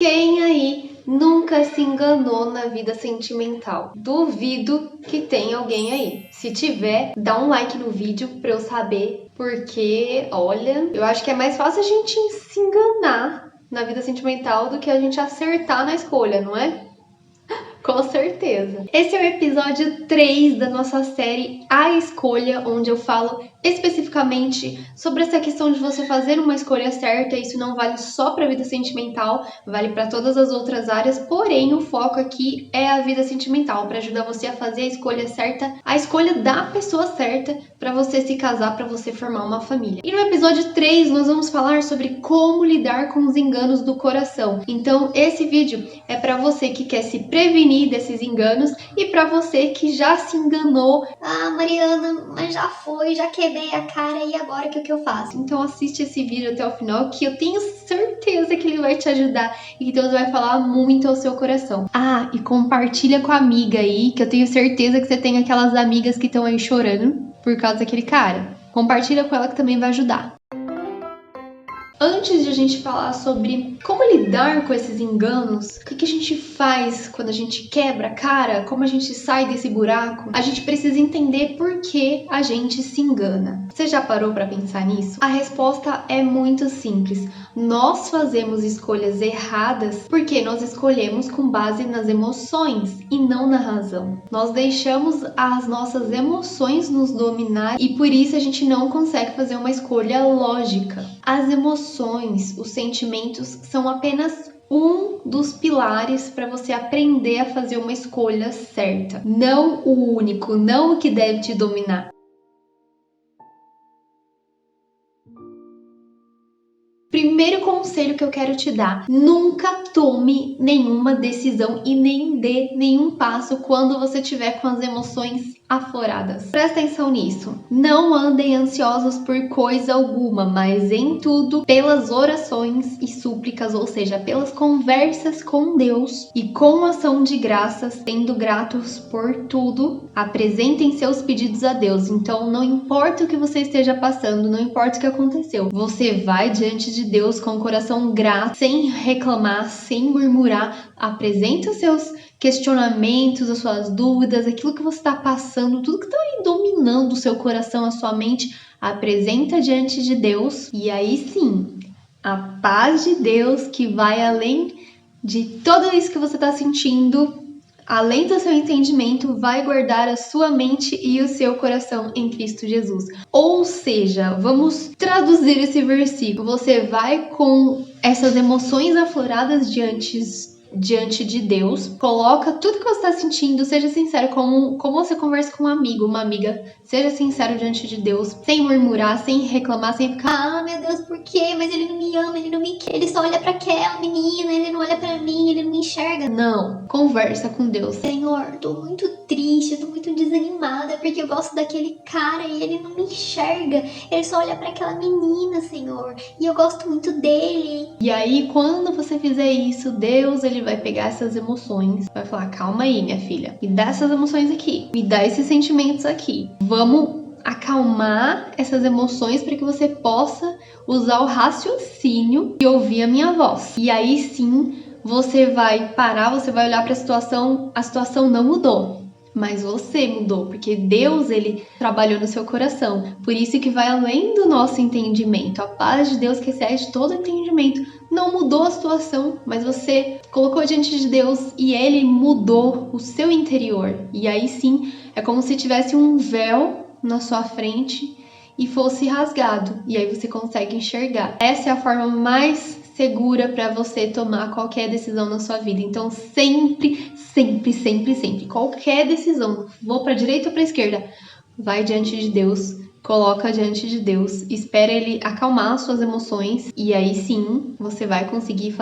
Quem aí nunca se enganou na vida sentimental? Duvido que tenha alguém aí. Se tiver, dá um like no vídeo pra eu saber, porque, olha, eu acho que é mais fácil a gente se enganar na vida sentimental do que a gente acertar na escolha, não é? Com certeza. Esse é o episódio 3 da nossa série A Escolha, onde eu falo especificamente sobre essa questão de você fazer uma escolha certa. Isso não vale só para a vida sentimental, vale para todas as outras áreas, porém o foco aqui é a vida sentimental, para ajudar você a fazer a escolha certa, a escolha da pessoa certa para você se casar, para você formar uma família. E no episódio 3 nós vamos falar sobre como lidar com os enganos do coração. Então esse vídeo é para você que quer se prevenir desses enganos e para você que já se enganou. Ah, Mariana, mas já foi, já quebrei a cara e agora que o que eu faço? Então assiste esse vídeo até o final que eu tenho certeza que ele vai te ajudar e que Deus vai falar muito ao seu coração. Ah, e compartilha com a amiga aí, que eu tenho certeza que você tem aquelas amigas que estão aí chorando por causa daquele cara. Compartilha com ela que também vai ajudar. Antes de a gente falar sobre como lidar com esses enganos, o que a gente faz quando a gente quebra a cara, como a gente sai desse buraco, a gente precisa entender por que a gente se engana. Você já parou para pensar nisso? A resposta é muito simples. Nós fazemos escolhas erradas porque nós escolhemos com base nas emoções e não na razão. Nós deixamos as nossas emoções nos dominar e por isso a gente não consegue fazer uma escolha lógica. As emoções, os sentimentos são apenas um dos pilares para você aprender a fazer uma escolha certa. Não o único, não o que deve te dominar. Primeiro conselho que eu quero te dar: nunca tome nenhuma decisão e nem dê nenhum passo quando você estiver com as emoções afloradas. Presta atenção nisso. Não andem ansiosos por coisa alguma, mas em tudo, pelas orações e súplicas, ou seja, pelas conversas com Deus e com ação de graças, sendo gratos por tudo, apresentem seus pedidos a Deus. Então, não importa o que você esteja passando, não importa o que aconteceu, você vai diante de Deus com o coração grato, sem reclamar, sem murmurar, apresenta os seus questionamentos, as suas dúvidas, aquilo que você está passando, tudo que está aí dominando o seu coração, a sua mente, apresenta diante de Deus e aí sim, a paz de Deus que vai além de tudo isso que você está sentindo, além do seu entendimento, vai guardar a sua mente e o seu coração em Cristo Jesus. Ou seja, vamos traduzir esse versículo. Você vai com essas emoções afloradas diante de Deus, coloca tudo que você está sentindo, seja sincero, como você conversa com um amigo, uma amiga, seja sincero diante de Deus, sem murmurar, sem reclamar, sem ficar, Ah, meu Deus, por quê? Mas ele não me ama, ele não me quer, ele só olha pra aquela menina, ele não olha pra mim, ele não me enxerga. Não, conversa com Deus. Senhor, tô muito triste, tô muito desanimada porque eu gosto daquele cara e ele não me enxerga, ele só olha pra aquela menina, Senhor, e eu gosto muito dele. E aí, quando você fizer isso, Deus, ele vai pegar essas emoções, vai falar: calma aí, minha filha, me dá essas emoções aqui, me dá esses sentimentos aqui. Vamos acalmar essas emoções para que você possa usar o raciocínio e ouvir a minha voz. E aí sim, você vai parar, você vai olhar para a situação não mudou. Mas você mudou, porque Deus, ele trabalhou no seu coração. Por isso que vai além do nosso entendimento. A paz de Deus que excede todo entendimento não mudou a situação, mas você colocou diante de Deus e ele mudou o seu interior. E aí sim, é como se tivesse um véu na sua frente e fosse rasgado. E aí você consegue enxergar. Essa é a forma mais segura para você tomar qualquer decisão na sua vida. Então sempre, qualquer decisão, vou para a direita ou para a esquerda, vai diante de Deus, coloca diante de Deus, espera ele acalmar as suas emoções e aí sim você vai conseguir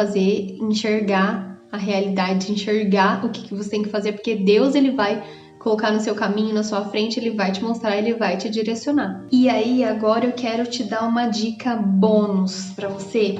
enxergar a realidade, enxergar o que você tem que fazer, porque Deus, ele vai colocar no seu caminho, na sua frente, ele vai te mostrar, ele vai te direcionar. E aí agora eu quero te dar uma dica bônus para você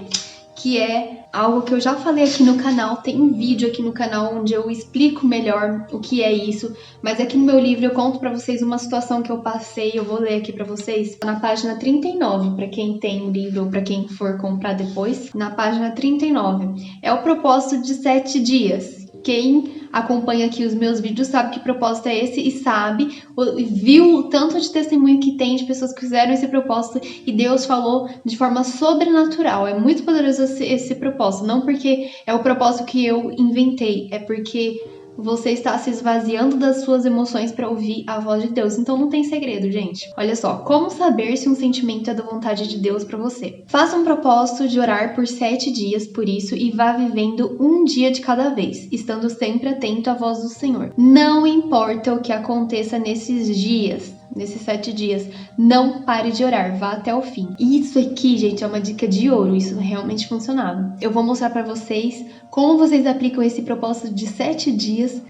que é algo que eu já falei aqui no canal. Tem um vídeo aqui no canal onde eu explico melhor o que é isso, mas aqui no meu livro eu conto pra vocês uma situação que eu passei. Eu vou ler aqui pra vocês na página 39, pra quem tem o livro ou pra quem for comprar depois. Na página 39 é o propósito de 7 dias. Quem acompanha aqui os meus vídeos sabe que propósito é esse e sabe, viu o tanto de testemunho que tem de pessoas que fizeram esse propósito e Deus falou de forma sobrenatural. É muito poderoso esse propósito, não porque é o propósito que eu inventei, é porque você está se esvaziando das suas emoções para ouvir a voz de Deus. Então não tem segredo, gente. Olha só, como saber se um sentimento é da vontade de Deus para você? Faça um propósito de orar por 7 dias por isso e vá vivendo um dia de cada vez, estando sempre atento à voz do Senhor. Não importa o que aconteça nesses dias, nesses 7 dias, não pare de orar, vá até o fim. E isso aqui, gente, é uma dica de ouro, isso realmente funcionava. Eu vou mostrar pra vocês como vocês aplicam esse propósito de 7 dias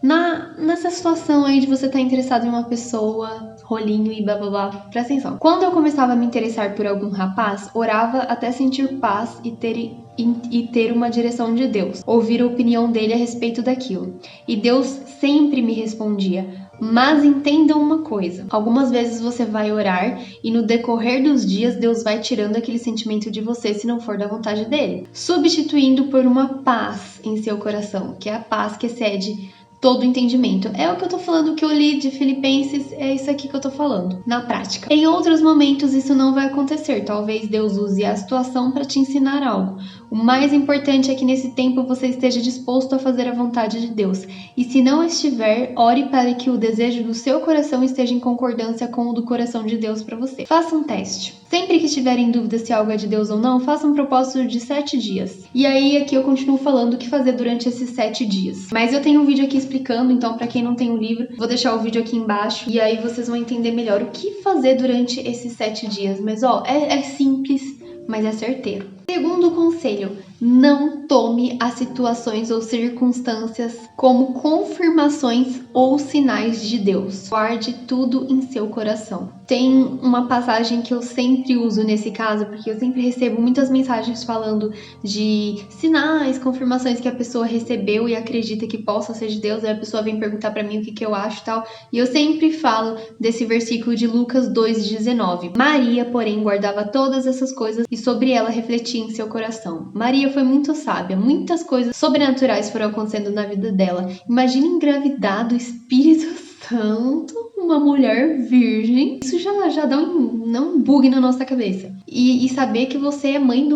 nessa situação aí de você estar interessado em uma pessoa, rolinho e blá blá blá. Presta atenção. Quando eu começava a me interessar por algum rapaz, orava até sentir paz e ter uma direção de Deus, ouvir a opinião dele a respeito daquilo. E Deus sempre me respondia. Mas entendam uma coisa, algumas vezes você vai orar e no decorrer dos dias Deus vai tirando aquele sentimento de você se não for da vontade dele, substituindo por uma paz em seu coração, que é a paz que excede todo entendimento. É o que eu tô falando, que eu li de Filipenses, é isso aqui que eu tô falando, na prática. Em outros momentos isso não vai acontecer, talvez Deus use a situação para te ensinar algo. O mais importante é que nesse tempo você esteja disposto a fazer a vontade de Deus. E se não estiver, ore para que o desejo do seu coração esteja em concordância com o do coração de Deus para você. Faça um teste. Sempre que estiver em dúvida se algo é de Deus ou não, faça um propósito de 7 dias. E aí aqui eu continuo falando o que fazer durante esses 7 dias. Mas eu tenho um vídeo aqui explicando, então para quem não tem o livro, vou deixar o vídeo aqui embaixo. E aí vocês vão entender melhor o que fazer durante esses 7 dias. Mas ó, é simples, mas é certeiro. Segundo conselho, não tome as situações ou circunstâncias como confirmações ou sinais de Deus. Guarde tudo em seu coração. Tem uma passagem que eu sempre uso nesse caso, porque eu sempre recebo muitas mensagens falando de sinais, confirmações que a pessoa recebeu e acredita que possa ser de Deus, aí a pessoa vem perguntar pra mim o que eu acho e tal, e eu sempre falo desse versículo de Lucas 2,19. Maria, porém, guardava todas essas coisas e sobre ela refletia em seu coração. Maria foi muito sábia, muitas coisas sobrenaturais foram acontecendo na vida dela. Imagina engravidar do Espírito Santo, uma mulher virgem. Isso já dá um bug na nossa cabeça. E saber que você é mãe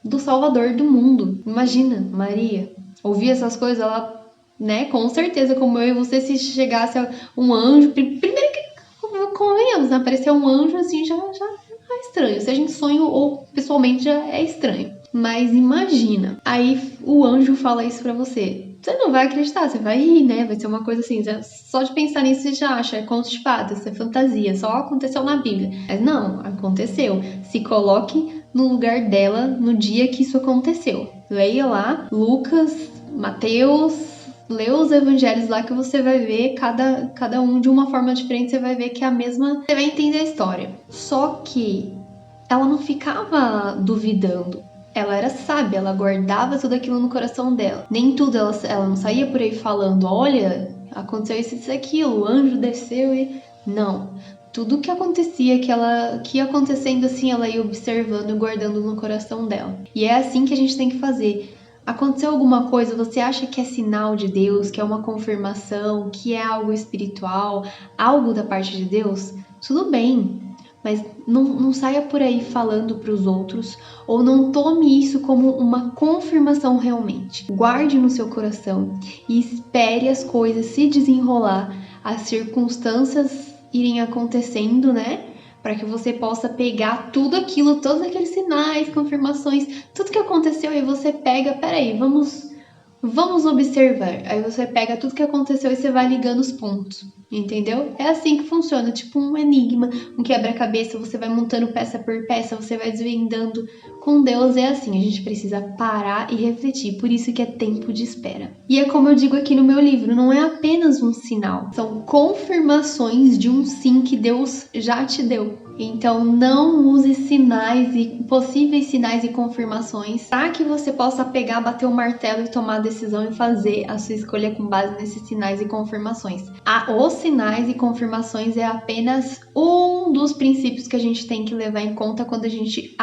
do Salvador do mundo. Imagina, Maria, ouvir essas coisas, ela, né, com certeza, como eu e você, se chegasse um anjo, primeiro que convenhamos, né, aparecer um anjo assim já é estranho, seja em sonho ou pessoalmente já é estranho. Mas imagina, aí o anjo fala isso pra você. Você não vai acreditar, você vai rir, né? Vai ser uma coisa assim, só de pensar nisso você já acha, é conto de fadas, é fantasia, só aconteceu na Bíblia. Mas não, aconteceu. Se coloque no lugar dela no dia que isso aconteceu. Leia lá, Lucas, Mateus, lê os evangelhos lá que você vai ver cada um de uma forma diferente, você vai ver que é a mesma, você vai entender a história. Só que ela não ficava duvidando. Ela era sábia, ela guardava tudo aquilo no coração dela. Nem tudo, ela não saía por aí falando, olha, aconteceu isso e aquilo, o anjo desceu e... Não. Tudo que acontecia, que ia acontecendo assim, ela ia observando e guardando no coração dela. E é assim que a gente tem que fazer. Aconteceu alguma coisa, você acha que é sinal de Deus, que é uma confirmação, que é algo espiritual, algo da parte de Deus? Tudo bem. Mas não saia por aí falando para os outros ou não tome isso como uma confirmação realmente. Guarde no seu coração e espere as coisas se desenrolar, as circunstâncias irem acontecendo, né? Para que você possa pegar tudo aquilo, todos aqueles sinais, confirmações, tudo que aconteceu e você pega, peraí, vamos observar. Aí você pega tudo que aconteceu e você vai ligando os pontos, entendeu? É assim que funciona, tipo um enigma, um quebra-cabeça, você vai montando peça por peça, você vai desvendando. Com Deus é assim, a gente precisa parar e refletir, por isso que é tempo de espera. E é como eu digo aqui no meu livro, não é apenas um sinal, são confirmações de um sim que Deus já te deu. Então não use sinais e possíveis sinais e confirmações para que você possa pegar, bater o martelo e tomar a decisão e fazer a sua escolha com base nesses sinais e confirmações. Os sinais e confirmações é apenas um dos princípios que a gente tem que levar em conta quando a gente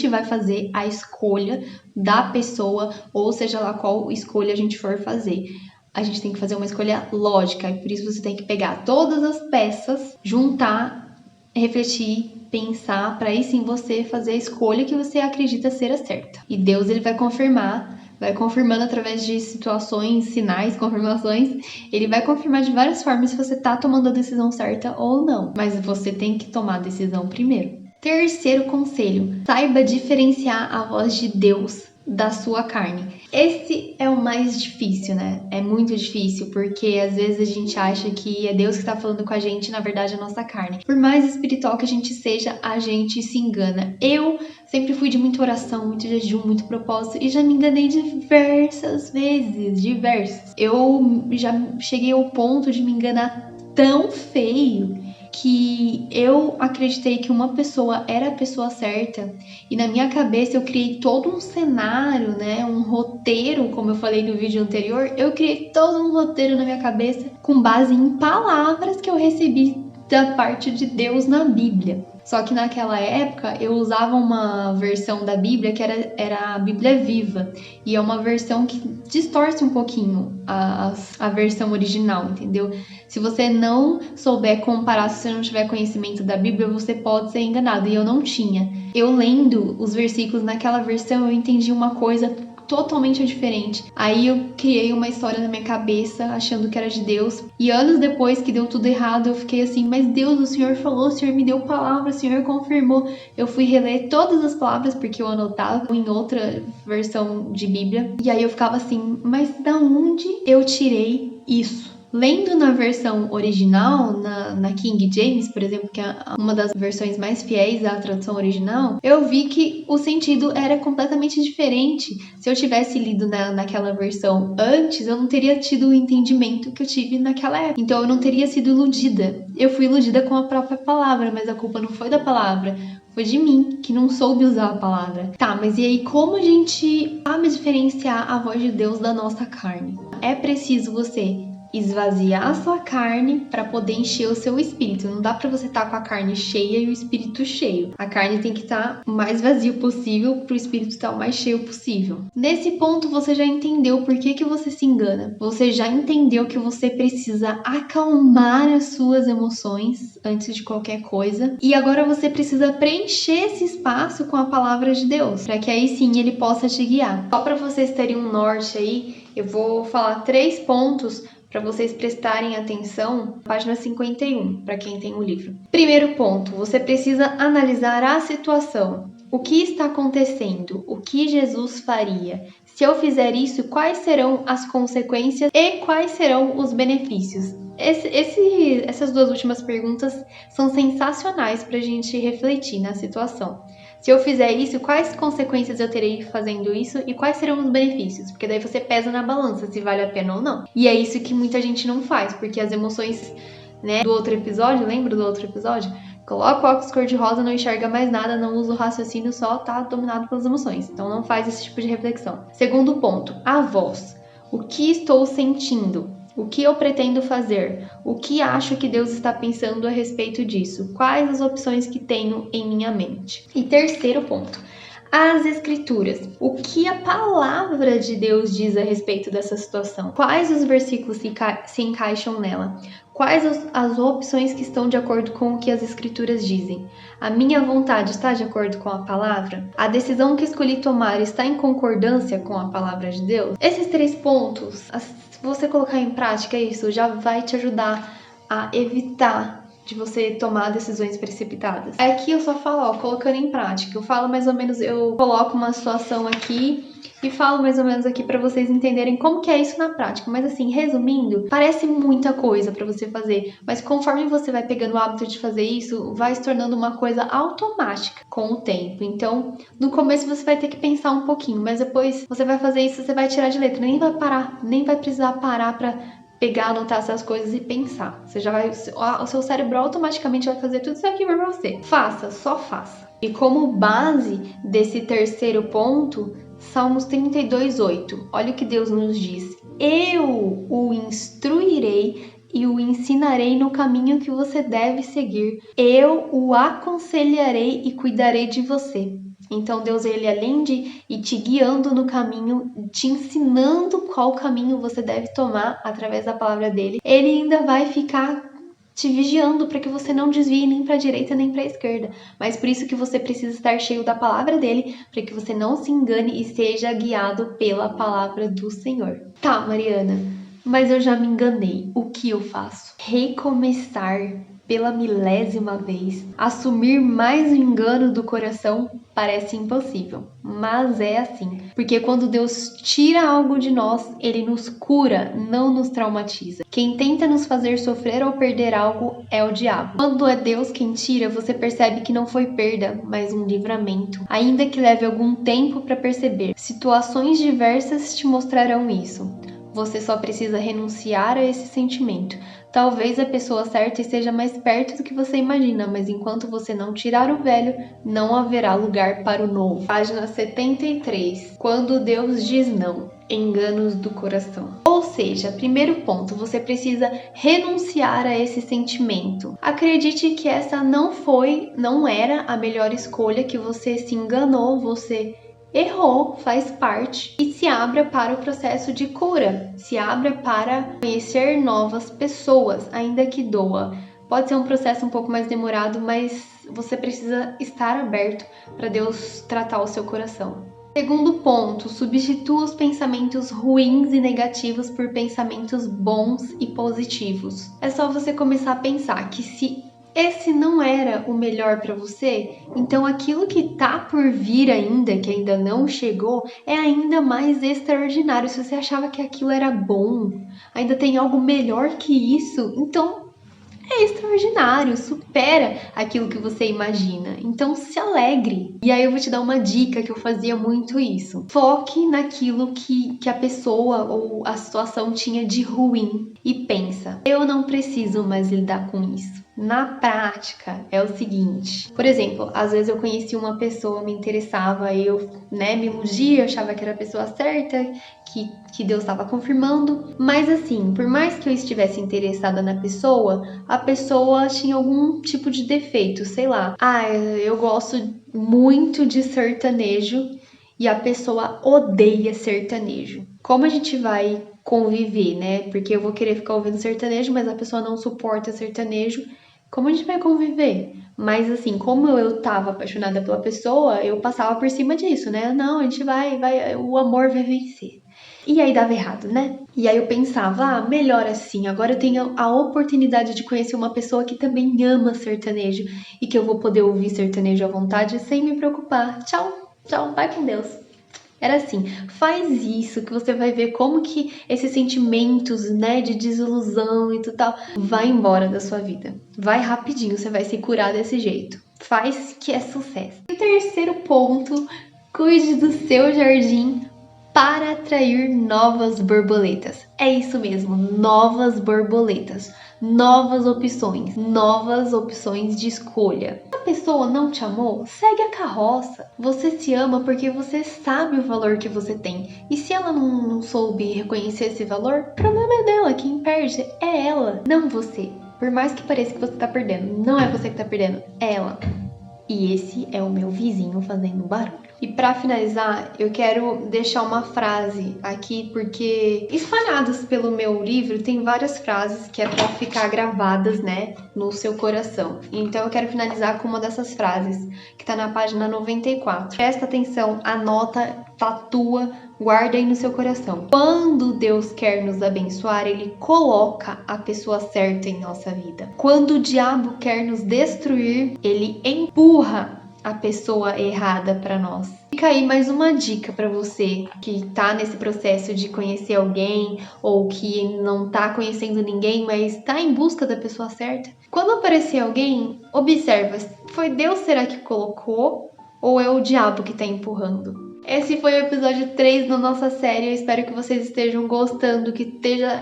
vai fazer a escolha da pessoa, ou seja lá qual escolha a gente for fazer. A gente tem que fazer uma escolha lógica, e por isso você tem que pegar todas as peças, juntar, refletir, pensar, para aí sim você fazer a escolha que você acredita ser a certa. E Deus, ele vai confirmando através de situações, sinais, confirmações. Ele vai confirmar de várias formas se você tá tomando a decisão certa ou não. Mas você tem que tomar a decisão primeiro. Terceiro conselho: saiba diferenciar a voz de Deus da sua carne. Esse é o mais difícil, né? É muito difícil, porque às vezes a gente acha que é Deus que está falando com a gente, na verdade é a nossa carne. Por mais espiritual que a gente seja, a gente se engana. Eu sempre fui de muita oração, muito jejum, muito propósito, e já me enganei diversas vezes, diversas. Eu já cheguei ao ponto de me enganar tão feio que eu acreditei que uma pessoa era a pessoa certa, e na minha cabeça eu criei todo um cenário, né, um roteiro, como eu falei no vídeo anterior. Eu criei todo um roteiro na minha cabeça com base em palavras que eu recebi da parte de Deus na Bíblia. Só que naquela época eu usava uma versão da Bíblia que era a Bíblia Viva, e é uma versão que distorce um pouquinho a versão original, entendeu? Se você não souber comparar, se você não tiver conhecimento da Bíblia, você pode ser enganado, e eu não tinha. Eu lendo os versículos naquela versão, eu entendi uma coisa totalmente diferente. Aí eu criei uma história na minha cabeça, achando que era de Deus. E anos depois que deu tudo errado, eu fiquei assim, mas Deus, o Senhor falou, o Senhor me deu palavra, o Senhor confirmou. Eu fui reler todas as palavras, porque eu anotava em outra versão de Bíblia. E aí eu ficava assim, mas da onde eu tirei isso? Lendo na versão original, na King James, por exemplo, que é uma das versões mais fiéis à tradução original, eu vi que o sentido era completamente diferente. Se eu tivesse lido naquela versão antes, eu não teria tido o entendimento que eu tive naquela época. Então eu não teria sido iludida. Eu fui iludida com a própria palavra, mas a culpa não foi da palavra. Foi de mim, que não soube usar a palavra. Tá, mas e aí como a gente sabe diferenciar a voz de Deus da nossa carne? É preciso você esvaziar a sua carne para poder encher o seu espírito. Não dá para você estar com a carne cheia e o espírito cheio. A carne tem que estar o mais vazio possível para o espírito estar o mais cheio possível. Nesse ponto você já entendeu por que você se engana. Você já entendeu que você precisa acalmar as suas emoções antes de qualquer coisa. E agora você precisa preencher esse espaço com a palavra de Deus, para que aí sim ele possa te guiar. Só para vocês terem um norte aí, eu vou falar 3 pontos para vocês prestarem atenção, página 51, para quem tem o livro. Primeiro ponto, você precisa analisar a situação. O que está acontecendo? O que Jesus faria? Se eu fizer isso, quais serão as consequências e quais serão os benefícios? Essas 2 últimas perguntas são sensacionais para a gente refletir na situação. Se eu fizer isso, quais consequências eu terei fazendo isso e quais serão os benefícios? Porque daí você pesa na balança se vale a pena ou não. E é isso que muita gente não faz, porque as emoções, né, do outro episódio, lembra do outro episódio? Coloca o óculos cor-de-rosa, não enxerga mais nada, não usa o raciocínio, só tá dominado pelas emoções. Então não faz esse tipo de reflexão. Segundo ponto, a voz. O que estou sentindo? O que eu pretendo fazer? O que acho que Deus está pensando a respeito disso? Quais as opções que tenho em minha mente? E terceiro ponto, as escrituras. O que a palavra de Deus diz a respeito dessa situação? Quais os versículos se encaixam nela? Quais as opções que estão de acordo com o que as escrituras dizem? A minha vontade está de acordo com a palavra? A decisão que escolhi tomar está em concordância com a palavra de Deus? Esses 3 pontos, se você colocar em prática isso, já vai te ajudar a evitar de você tomar decisões precipitadas. Aqui eu só falo, colocando em prática. Eu falo mais ou menos, eu coloco uma situação aqui e falo mais ou menos aqui para vocês entenderem como que é isso na prática. Mas assim, resumindo, parece muita coisa para você fazer, mas conforme você vai pegando o hábito de fazer isso, vai se tornando uma coisa automática com o tempo. Então, no começo você vai ter que pensar um pouquinho, mas depois você vai fazer isso, você vai tirar de letra, nem vai precisar parar para pegar, anotar essas coisas e pensar. Você já vai, o seu cérebro automaticamente vai fazer tudo isso aqui por você. Faça, só faça. E como base desse terceiro ponto, Salmos 32:8. Olha o que Deus nos diz. Eu o instruirei e o ensinarei no caminho que você deve seguir. Eu o aconselharei e cuidarei de você. Então Deus, ele além de ir te guiando no caminho, te ensinando qual caminho você deve tomar através da palavra dele, ele ainda vai ficar te vigiando para que você não desvie nem para a direita nem para a esquerda. Mas por isso que você precisa estar cheio da palavra dele, para que você não se engane e seja guiado pela palavra do Senhor. Tá, Mariana, mas eu já me enganei. O que eu faço? Recomeçar pela milésima vez. Assumir mais o engano do coração parece impossível, mas é assim. Porque quando Deus tira algo de nós, ele nos cura, não nos traumatiza. Quem tenta nos fazer sofrer ou perder algo é o diabo. Quando é Deus quem tira, você percebe que não foi perda, mas um livramento. Ainda que leve algum tempo para perceber, situações diversas te mostrarão isso. Você só precisa renunciar a esse sentimento. Talvez a pessoa certa esteja mais perto do que você imagina, mas enquanto você não tirar o velho, não haverá lugar para o novo. Página 73. Quando Deus diz não. Enganos do coração. Ou seja, primeiro ponto, você precisa renunciar a esse sentimento. Acredite que essa não era a melhor escolha, que você se enganou, você errou, faz parte, e se abra para o processo de cura, se abra para conhecer novas pessoas, ainda que doa. Pode ser um processo um pouco mais demorado, mas você precisa estar aberto para Deus tratar o seu coração. Segundo ponto, substitua os pensamentos ruins e negativos por pensamentos bons e positivos. É só você começar a pensar que se esse não era o melhor para você, então aquilo que tá por vir ainda, que ainda não chegou, é ainda mais extraordinário. Se você achava que aquilo era bom, ainda tem algo melhor que isso, então é extraordinário, supera aquilo que você imagina. Então se alegre. E aí eu vou te dar uma dica que eu fazia muito isso. Foque naquilo que a pessoa ou a situação tinha de ruim e pensa, eu não preciso mais lidar com isso. Na prática, é o seguinte. Por exemplo, às vezes eu conhecia uma pessoa, me interessava, eu me iludia, achava que era a pessoa certa, que Deus estava confirmando. Mas assim, por mais que eu estivesse interessada na pessoa, a pessoa tinha algum tipo de defeito, sei lá. Eu gosto muito de sertanejo e a pessoa odeia sertanejo. Como a gente vai conviver, né? Porque eu vou querer ficar ouvindo sertanejo, mas a pessoa não suporta sertanejo. Como a gente vai conviver? Mas assim, como eu tava apaixonada pela pessoa, eu passava por cima disso, né? Não, a gente vai, o amor vai vencer. E aí dava errado, né? E aí eu pensava, melhor assim, agora eu tenho a oportunidade de conhecer uma pessoa que também ama sertanejo e que eu vou poder ouvir sertanejo à vontade sem me preocupar. Tchau, tchau, vai com Deus. Era assim, faz isso que você vai ver como que esses sentimentos, de desilusão e tudo tal, vai embora da sua vida. Vai rapidinho, você vai se curar desse jeito. Faz que é sucesso. E o terceiro ponto, cuide do seu jardim para atrair novas borboletas. É isso mesmo, novas borboletas, novas opções de escolha. Se a pessoa não te amou, segue a carroça. Você se ama porque você sabe o valor que você tem. E se ela não soube reconhecer esse valor, o problema é dela. Quem perde é ela, não você. Por mais que pareça que você tá perdendo, não é você que tá perdendo, é ela. E esse é o meu vizinho fazendo barulho. E para finalizar, eu quero deixar uma frase aqui, porque espalhadas pelo meu livro tem várias frases que é para ficar gravadas, no seu coração. Então eu quero finalizar com uma dessas frases, que tá na página 94. Presta atenção, anota, tatua, guarda aí no seu coração. Quando Deus quer nos abençoar, Ele coloca a pessoa certa em nossa vida. Quando o diabo quer nos destruir, Ele empurra a pessoa errada para nós. Fica aí mais uma dica para você que tá nesse processo de conhecer alguém ou que não tá conhecendo ninguém, mas tá em busca da pessoa certa. Quando aparecer alguém, observa, foi Deus será que colocou ou é o diabo que tá empurrando? Esse foi o episódio 3 da nossa série. Eu espero que vocês estejam gostando, que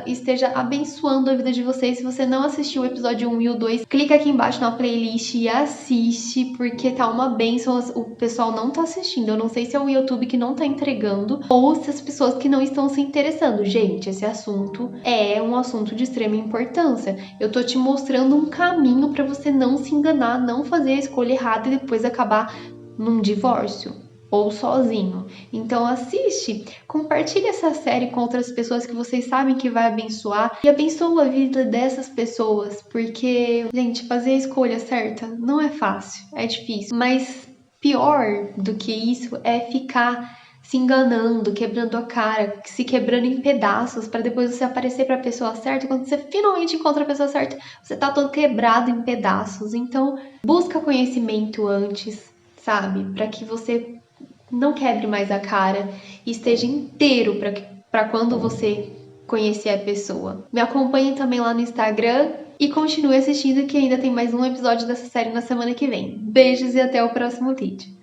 esteja abençoando a vida de vocês. Se você não assistiu o episódio 1 e o 2, clica aqui embaixo na playlist e assiste, porque tá uma bênção. O pessoal não tá assistindo. Eu não sei se é o YouTube que não tá entregando ou se as pessoas que não estão se interessando. Gente, esse assunto é um assunto de extrema importância. Eu tô te mostrando um caminho pra você não se enganar, não fazer a escolha errada e depois acabar num divórcio ou sozinho. Então assiste, compartilha essa série com outras pessoas que vocês sabem que vai abençoar e abençoa a vida dessas pessoas, porque, gente, fazer a escolha certa não é fácil, é difícil, mas pior do que isso é ficar se enganando, quebrando a cara, se quebrando em pedaços para depois você aparecer para a pessoa certa e quando você finalmente encontra a pessoa certa, você tá todo quebrado em pedaços. Então, busca conhecimento antes, sabe? Para que você não quebre mais a cara e esteja inteiro para quando você conhecer a pessoa. Me acompanhe também lá no Instagram e continue assistindo que ainda tem mais um episódio dessa série na semana que vem. Beijos e até o próximo vídeo.